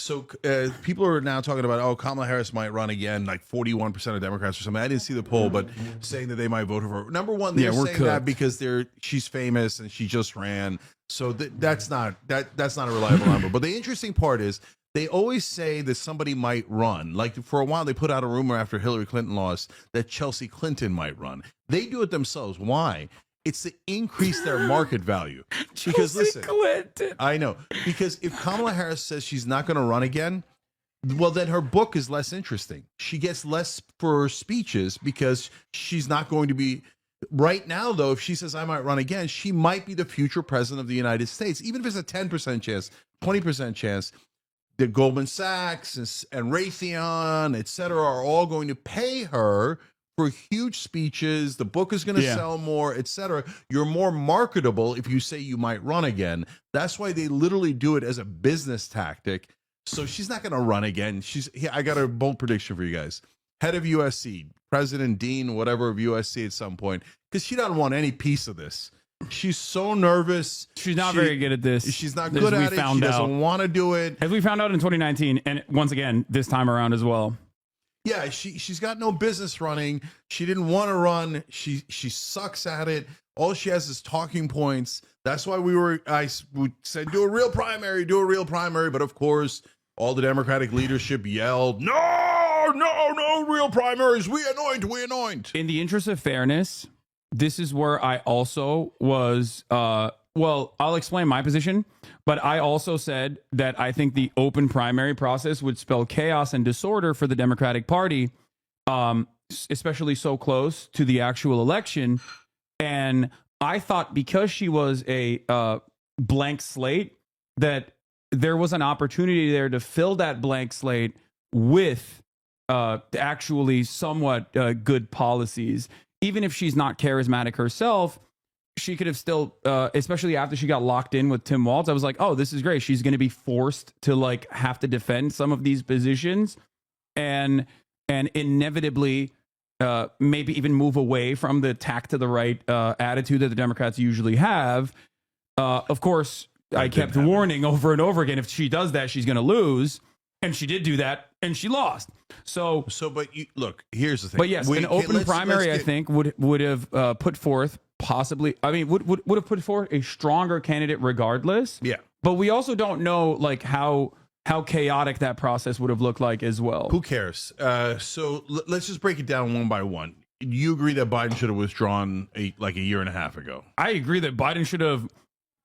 So people are now talking about, oh, Kamala Harris might run again, like 41% of Democrats or something. I didn't see the poll, but saying that they might vote for her. Number one, they're saying that because she's famous and she just ran. So that's not a reliable number. But the interesting part is they always say that somebody might run. Like for a while, they put out a rumor after Hillary Clinton lost that Chelsea Clinton might run. They do it themselves. Why? It's to increase their market value. Because listen, Clinton. I know. Because if Kamala Harris says she's not going to run again, well, then her book is less interesting. She gets less for her speeches because she's not going to be. Right now, though, if she says I might run again, she might be the future president of the United States. Even if it's a 10% chance, 20% chance, the Goldman Sachs and Raytheon, et cetera, are all going to pay her for huge speeches. The book is going to sell more, etc. You're more marketable if you say you might run again. That's why they literally do it as a business tactic. So she's not going to run again. I got a bold prediction for you guys. Head of USC, president, dean, whatever of USC at some point, because she doesn't want any piece of this. She's so nervous. She's not very good at this. She's not good at it. She doesn't want to do it. As we found out in 2019, and once again, this time around as well. Yeah, she's got no business running. She didn't want to run. She sucks at it. All she has is talking points. That's why I said do a real primary. But of course, all the Democratic leadership yelled, no real primaries. We anoint. In the interest of fairness, this is where I also was. Well, I'll explain my position, but I also said that I think the open primary process would spell chaos and disorder for the Democratic Party, especially so close to the actual election. And I thought because she was a blank slate, that there was an opportunity there to fill that blank slate with actually somewhat good policies. Even if she's not charismatic herself, she could have still, especially after she got locked in with Tim Walz, I was like, oh, this is great. She's going to be forced to like have to defend some of these positions and inevitably maybe even move away from the tack to the right attitude that the Democrats usually have. Of course, I kept warning over and over again, if she does that, she's going to lose. And she did do that, and she lost. But look, here's the thing. But yes, an open primary, I think, would have put forth possibly, I mean, would have put forth a stronger candidate regardless. Yeah. But we also don't know like how chaotic that process would have looked like as well. Who cares? So let's just break it down one by one. You agree that Biden should have withdrawn a year and a half ago? I agree that Biden should have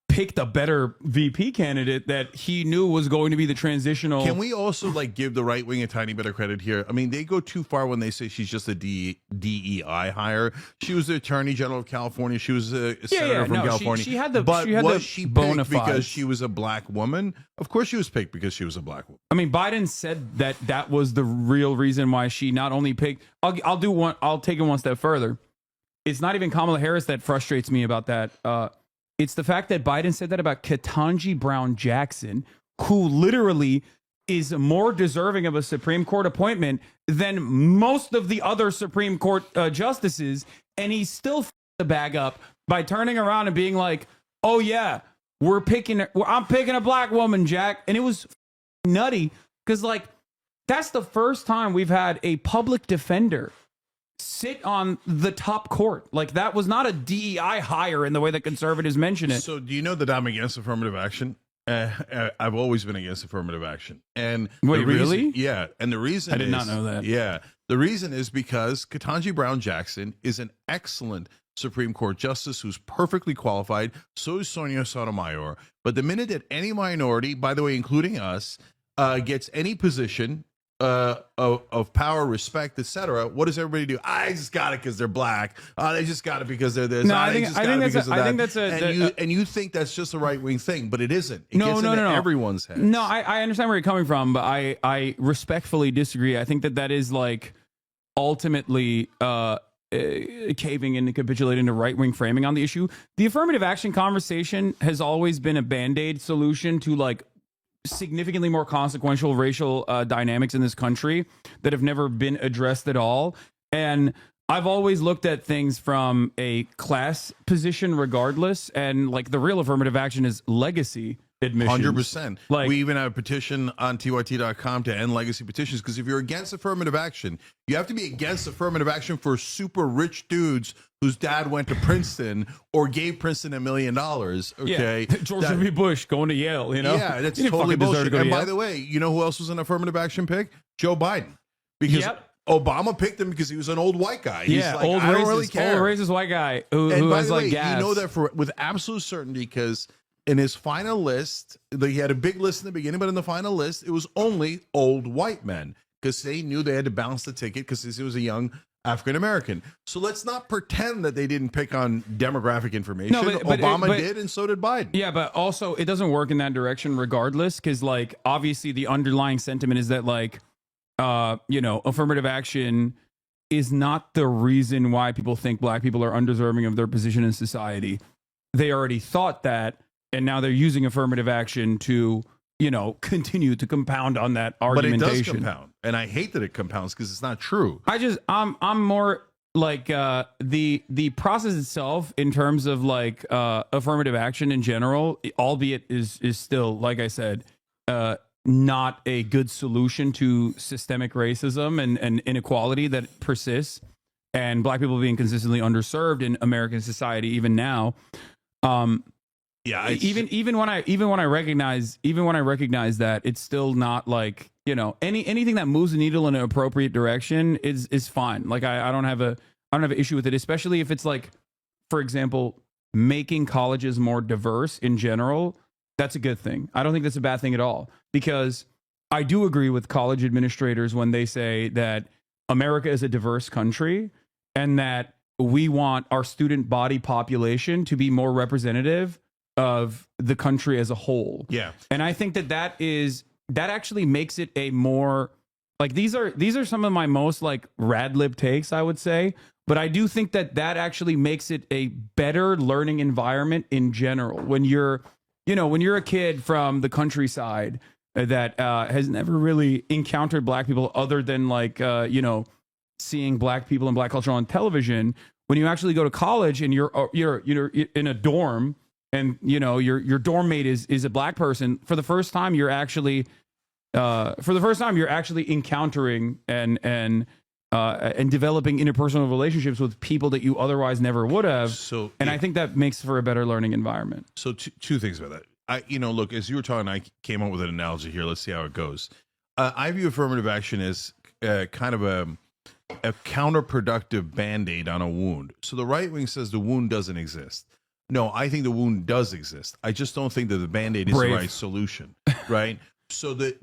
picked a better VP candidate that he knew was going to be the transitional. Can we also like give the right wing a tiny bit of credit here? I mean, they go too far when they say she's just a DEI hire. She was the Attorney General of California. She was a senator from California. She had the was she picked because she was a black woman? Of course she was picked because she was a black woman. I mean, Biden said that was the real reason why she not only picked. I'll take it one step further. It's not even Kamala Harris that frustrates me about that. It's the fact that Biden said that about Ketanji Brown Jackson, who literally is more deserving of a Supreme Court appointment than most of the other Supreme Court justices. And he still the bag up by turning around and being like, oh, yeah, I'm picking a black woman, Jack. And it was nutty because, like, that's the first time we've had a public defender sit on the top court. Like, that was not a DEI hire in the way that conservatives mention it. So do you know that I'm against affirmative action? I've always been against affirmative action. And wait, really? Yeah. And the reason I did not know that. Yeah. The reason is because Ketanji Brown Jackson is an excellent Supreme Court justice who's perfectly qualified. So is Sonia Sotomayor. But the minute that any minority, by the way, including us, gets any position of power, respect, etc., what does everybody do? I just got it because they're black. They just got it because they're this. No, I think that's and you think that's just a right wing thing, but it isn't. It gets into everyone's head. No, I understand where you're coming from, but I respectfully disagree. I think that is like ultimately caving in and capitulating to right wing framing on the issue. The affirmative action conversation has always been a band-aid solution to like significantly more consequential racial dynamics in this country that have never been addressed at all. And I've always looked at things from a class position regardless. And like the real affirmative action is legacy. admissions. 100%. Like, We even have a petition on tyt.com to end legacy petitions, because if you're against affirmative action, you have to be against affirmative action for super rich dudes whose dad went to Princeton or gave Princeton $1 million. Okay. Yeah. George W. Bush going to Yale, you know? Yeah, that's He didn't totally fucking deserve bullshit. to go to And by Yale. the way, you know who else was an affirmative action pick? Joe Biden. Because Yep. Obama picked him because he was an old white guy. He's Yeah, like, old I don't racist, really care. old racist white guy who And by has the like way, gas. you know that with absolute certainty, because in his final list, he had a big list in the beginning, but in the final list, it was only old white men, because they knew they had to balance the ticket because he was a young African American. So let's not pretend that they didn't pick on demographic information. No, but Obama did, and so did Biden. Yeah, but also it doesn't work in that direction regardless, because like obviously the underlying sentiment is that like affirmative action is not the reason why people think black people are undeserving of their position in society. They already thought that, and now they're using affirmative action to continue to compound on that argumentation. But it does compound, and I hate that it compounds because it's not true. I'm more like the process itself in terms of like affirmative action in general, albeit is still, like I said, not a good solution to systemic racism and inequality that persists, and black people being consistently underserved in American society even now. Yeah, even when I recognize that, it's still not like anything that moves the needle in an appropriate direction is fine. Like I don't have an issue with it, especially if it's like, for example, making colleges more diverse in general. That's a good thing. I don't think that's a bad thing at all, because I do agree with college administrators when they say that America is a diverse country and that we want our student body population to be more representative of the country as a whole. Yeah. And I think that actually makes it a more like, these are some of my most like rad lib takes, I would say, but I do think that actually makes it a better learning environment in general. When you're a kid from the countryside that has never really encountered black people other than like seeing black people and black culture on television, when you actually go to college and you're in a dorm, and your dorm mate is a black person, for the first time you're actually encountering and developing interpersonal relationships with people that you otherwise never would have. So, I think that makes for a better learning environment. So two things about that. Look, as you were talking, I came up with an analogy here. Let's see how it goes. I view affirmative action as kind of a counterproductive Band-Aid on a wound. So the right wing says the wound doesn't exist. No, I think the wound does exist. I just don't think that the Band-Aid is the right solution, right?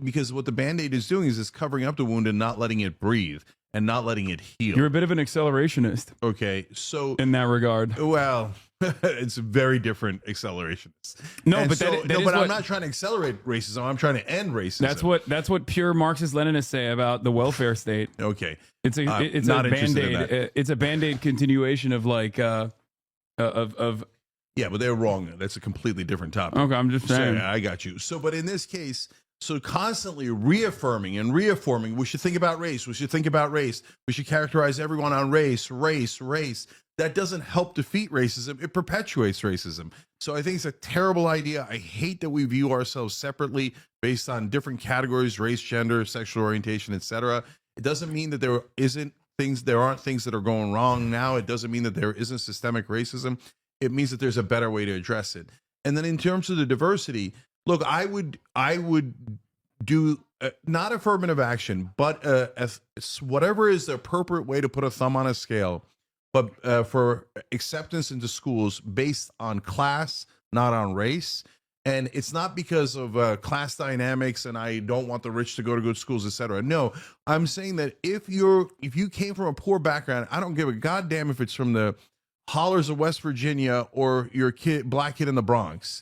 Because what the Band-Aid is doing is it's covering up the wound and not letting it breathe and not letting it heal. You're a bit of an accelerationist. Okay, so in that regard. Well, it's a very different accelerationist. No, and but I'm not trying to accelerate racism. I'm trying to end racism. That's what pure Marxist-Leninists say about the welfare state. Okay, it's a Band-Aid. It's a Band-Aid continuation of like of. Yeah, but they're wrong. That's a completely different topic. Okay, I'm just saying. So, I got you. So, but in this case, so constantly reaffirming and reaffirming, we should think about race. We should think about race. We should characterize everyone on race. That doesn't help defeat racism. It perpetuates racism. So I think it's a terrible idea. I hate that we view ourselves separately based on different categories: race, gender, sexual orientation, etc. It doesn't mean that there aren't things that are going wrong now. It doesn't mean that there isn't systemic racism. It means that there's a better way to address it. And then in terms of the diversity, look, I would do not affirmative action, but whatever is the appropriate way to put a thumb on a scale, but for acceptance into schools based on class, not on race. And it's not because of class dynamics and I don't want the rich to go to good schools, etc. No, I'm saying that if you came from a poor background, I don't give a goddamn if it's from the hollers of West Virginia or your black kid in the Bronx.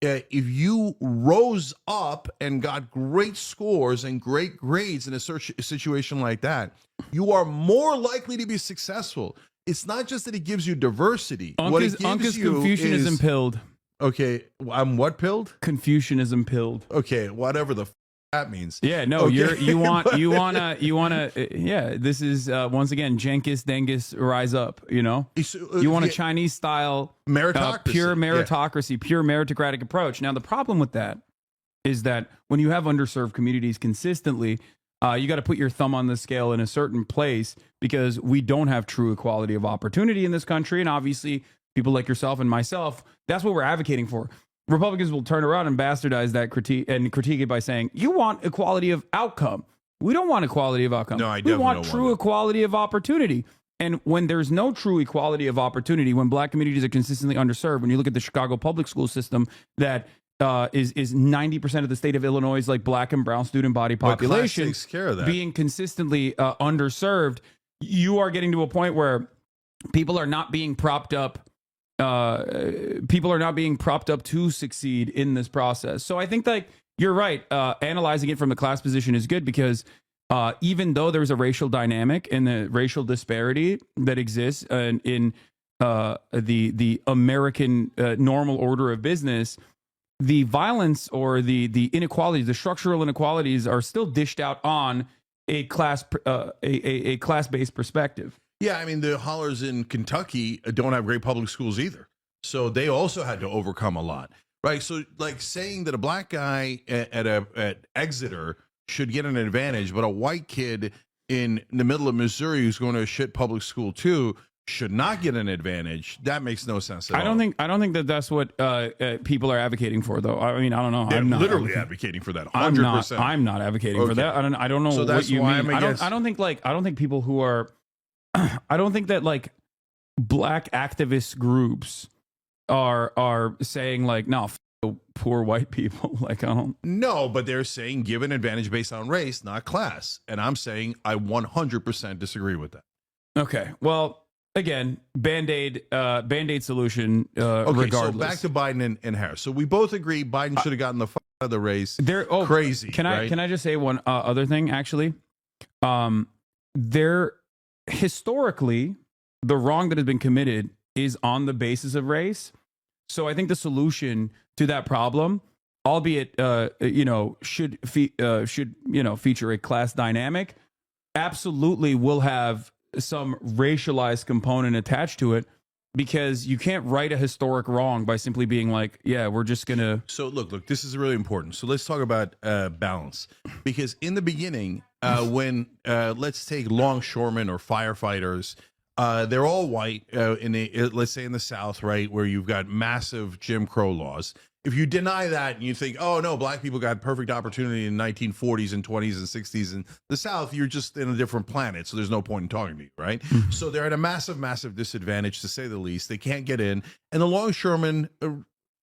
If you rose up and got great scores and great grades in a situation like that, you are more likely to be successful. It's not just that it gives you diversity. What it gives you Confucianism pilled. Okay, I'm what pilled? Confucianism pilled. Okay, whatever the that means. Yeah, no, Okay. you wanna yeah, this is once again Jenkins Dengus rise up, you know? You want a Chinese style Meritocracy. pure Yeah. meritocracy, pure meritocratic approach. Now the problem with that is that when you have underserved communities consistently, you got to put your thumb on the scale in a certain place because we don't have true equality of opportunity in this country. And obviously, people like yourself and myself, that's what we're advocating for. Republicans will turn around and bastardize that critique it by saying, you want equality of outcome. We don't want equality of outcome. No, I we definitely want don't true want that. equality of opportunity. And when there's no true equality of opportunity, when black communities are consistently underserved, when you look at the Chicago public school system that is 90% of the state of Illinois' like black and brown student body But class population takes care of that. being consistently underserved, you are getting to a point where people are not being propped up. People are not being propped up to succeed in this process. So I think like you're right. Analyzing it from the class position is good because even though there's a racial dynamic and the racial disparity that exists in the American normal order of business, the violence or the inequalities, the structural inequalities, are still dished out on a class a class-based perspective. Yeah, I mean, the hollers in Kentucky don't have great public schools either. So they also had to overcome a lot, right? So like saying that a black guy at Exeter should get an advantage, but a white kid in the middle of Missouri who's going to a shit public school too should not get an advantage. That makes no sense at all. I don't think that that's what people are advocating for, though. I mean, I don't know. They're I'm not literally advocating for that. 100%. I'm not advocating for Okay. that. I don't know So what that's you why mean. I'm against- I don't think people who are I don't think that like black activist groups are saying like, no, poor white people. Like, I don't. No, but they're saying give an advantage based on race, not class. And I'm saying I 100% disagree with that. Okay. Well, again, Band-Aid solution, Okay, regardless. so back to Biden and Harris. So we both agree Biden should have gotten the fuck out of the race. Crazy. Can right? I just say one other thing, actually? There, historically, the wrong that has been committed is on the basis of race. So I think the solution to that problem, albeit should feature a class dynamic, absolutely will have some racialized component attached to it, because you can't right a historic wrong by simply being like, yeah, we're just gonna. So look, this is really important. So let's talk about balance, because in the beginning, when let's take longshoremen or firefighters, they're all white let's say in the South, right, where you've got massive Jim Crow laws. If you deny that and you think, oh no, black people got perfect opportunity in 1940s and 20s and 60s in the South, you're just in a different planet. So there's no point in talking to you, right? So they're at a massive disadvantage, to say the least. They can't get in. And the longshoremen,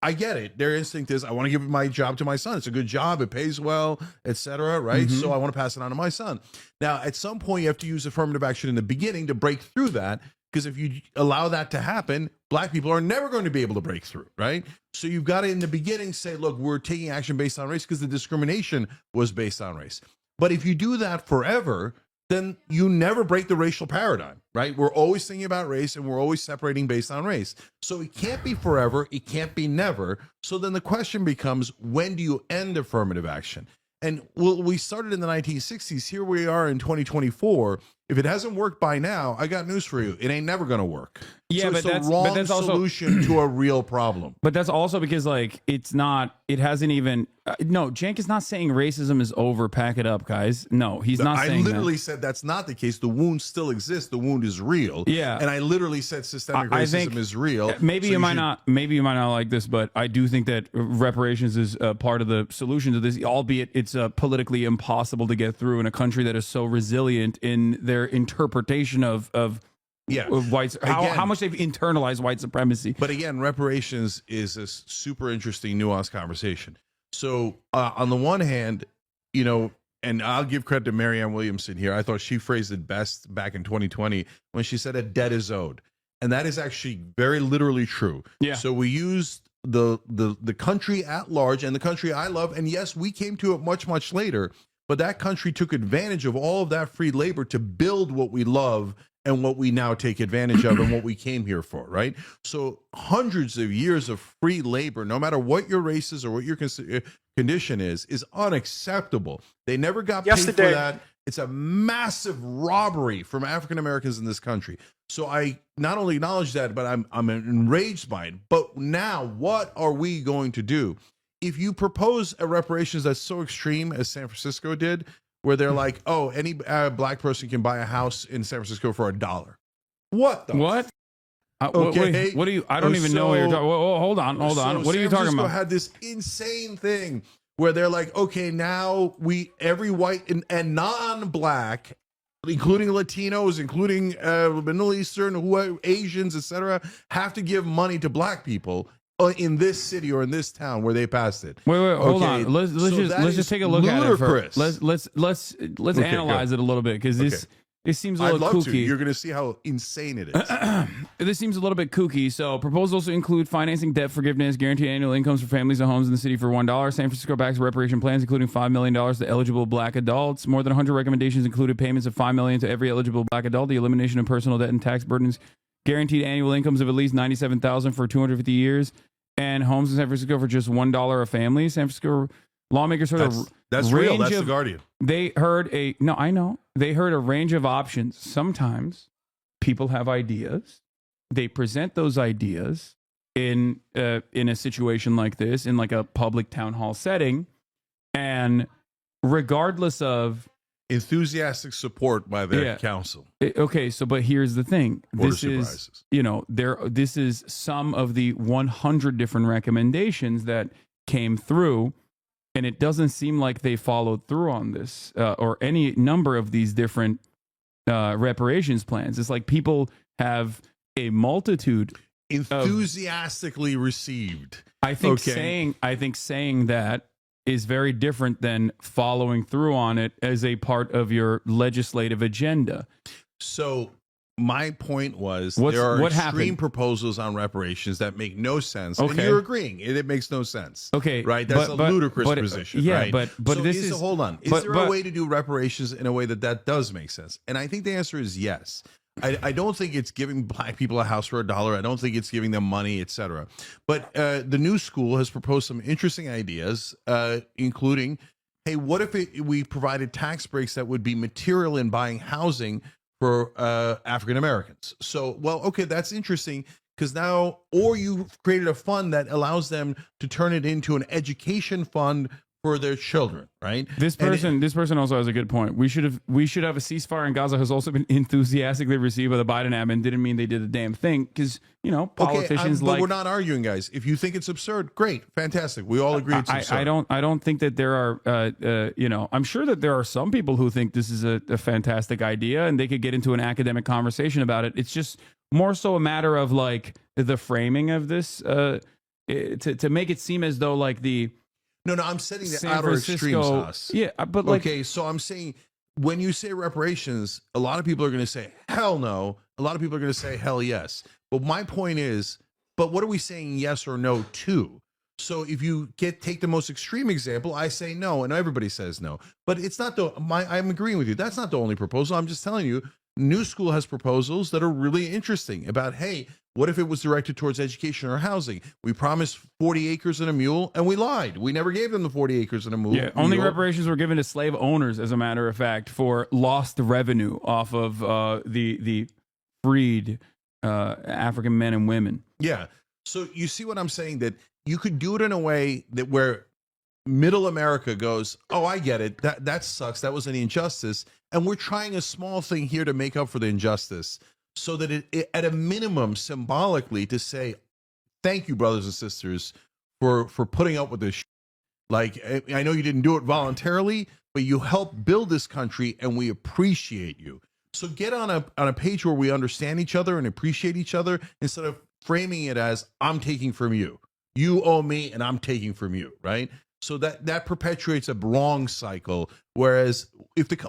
I get it. Their instinct is, I want to give my job to my son. It's a good job. It pays well, etc. Right? So I want to pass it on to my son. Now, at some point, you have to use affirmative action in the beginning to break through that. Because if you allow that to happen, black people are never going to be able to break through, right? So you've got to, in the beginning, say, look, we're taking action based on race because the discrimination was based on race. But if you do that forever, then you never break the racial paradigm, right? We're always thinking about race and we're always separating based on race. So it can't be forever. It can't be never. So then the question becomes, when do you end affirmative action? And we started in the 1960s. Here we are in 2024. If it hasn't worked by now, I got news for you. It ain't never going to work. Yeah, so but it's that's the wrong but that's also solution to a real problem. But that's also because like it hasn't even no, Cenk is not saying racism is over. Pack it up, guys. No, he's not saying that. I literally said that's not the case. The wound still exists. The wound is real. Yeah. And I literally said systemic I racism think is real. Maybe you might not like this, but I do think that reparations is part of the solution to this, albeit it's politically impossible to get through in a country that is so resilient in their interpretation of whites, how much they've internalized white supremacy. But again, reparations is a super interesting, nuanced conversation. So on the one hand, and I'll give credit to Marianne Williamson here. I thought she phrased it best back in 2020 when she said a debt is owed. And that is actually very literally true. Yeah. So we used the country at large and the country I love. And yes, we came to it much, much later. But that country took advantage of all of that free labor to build what we love and what we now take advantage of and what we came here for, right? So hundreds of years of free labor, no matter what your race is or what your condition is unacceptable. They never got paid Yesterday- for that. It's a massive robbery from African Americans in this country. So I not only acknowledge that, but I'm enraged by it. But now, what are we going to do? If you propose a reparations that's so extreme as San Francisco did, where they're like, oh, any black person can buy a house in San Francisco for $1. What? What? Okay. What do you? I don't even know what you're talking. Hold on. So What are you San talking Francisco about? had this insane thing where they're like, okay, now every white and non-black, including Latinos, including Middle Eastern, Asians, etc., have to give money to black people in this city or in this town where they passed it. Wait, hold Okay, on. Let's so that just is take a look at it. ludicrous. Let's analyze it a little bit because this seems a I'd little love to. kooky. You're going to see how insane it is. This seems a little bit kooky. So proposals include financing debt forgiveness, guaranteed annual incomes for families and homes in the city for $1. San Francisco backs reparation plans, including $5 million to eligible black adults. More than 100 recommendations included payments of $5 million to every eligible black adult, the elimination of personal debt and tax burdens, guaranteed annual incomes of at least $97,000 for 250 years, and homes in San Francisco for just $1 a family. San Francisco lawmakers heard That's real. That's the Guardian. They heard I know. They heard a range of options. Sometimes people have ideas. They present those ideas in a situation like this, in like a public town hall setting, and regardless of Enthusiastic support by their council. Okay, so but here's the thing. This is, this is some of the 100 different recommendations that came through, and it doesn't seem like they followed through on this or any number of these different reparations plans. It's like people have a multitude enthusiastically received. I think saying that is very different than following through on it as a part of your legislative agenda. So my point was there are what extreme happened? Proposals on reparations that make no sense. Okay. And you're agreeing. It makes no sense. Okay. Right? That's a ludicrous position. Yeah, right? but so this is... Hold on. Is there a way to do reparations in a way that does make sense? And I think the answer is yes. I don't think it's giving black people a house for $1. I don't think it's giving them money, etc. But the new school has proposed some interesting ideas, including, hey, what if we provided tax breaks that would be material in buying housing for African Americans? So, well, okay, that's interesting because now, or you've created a fund that allows them to turn it into an education fund for their children, right? This person also has a good point. We should have a ceasefire in Gaza has also been enthusiastically received by the Biden admin. Didn't mean they did a damn thing because politicians but we're not arguing, guys. If you think it's absurd, great, fantastic. We all agree it's absurd. I don't think that there are I'm sure that there are some people who think this is a fantastic idea and they could get into an academic conversation about it. It's just more so a matter of like the framing of this to make it seem as though like the No, I'm setting the San outer Francisco, extremes, Haas. Yeah, but like, okay, so I'm saying when you say reparations, a lot of people are going to say hell no. A lot of people are going to say hell yes. But my point is, but what are we saying yes or no to? So if you take the most extreme example, I say no, and everybody says no. But it's not I'm agreeing with you. That's not the only proposal. I'm just telling you, New School has proposals that are really interesting about, hey, what if it was directed towards education or housing? We promised 40 acres and a mule, and we lied. We never gave them the 40 acres and a mule. Yeah, only reparations were given to slave owners, as a matter of fact, for lost revenue off of the freed African men and women. Yeah. So you see what I'm saying? That you could do it in a way that where middle America goes, oh, I get it. That sucks. That was an injustice. And we're trying a small thing here to make up for the injustice so that it at a minimum, symbolically, to say, thank you, brothers and sisters, for putting up with this. Like, I know you didn't do it voluntarily, but you helped build this country and we appreciate you. So get on a page where we understand each other and appreciate each other instead of framing it as I'm taking from you. You owe me and I'm taking from you, right? So that perpetuates a wrong cycle. Whereas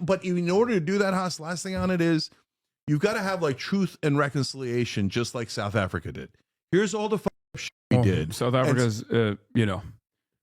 but in order to do that, Haas, last thing on it is you've got to have like truth and reconciliation, just like South Africa did. Here's all the shit we did. South Africa's,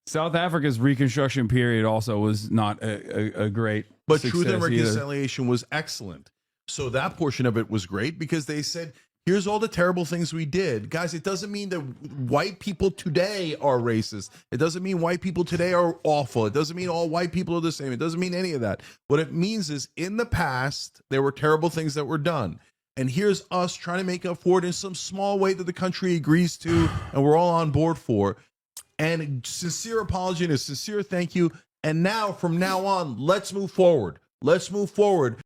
South Africa's Reconstruction period also was not a great. But truth and success reconciliation was excellent. So that portion of it was great because they said, Here's all the terrible things we did. Guys, it doesn't mean that white people today are racist. It doesn't mean white people today are awful. It doesn't mean all white people are the same. It doesn't mean any of that. What it means is in the past, there were terrible things that were done. And here's us trying to make up for it in some small way that the country agrees to and we're all on board for. And sincere apology and a sincere thank you. And now, from now on, let's move forward. Let's move forward.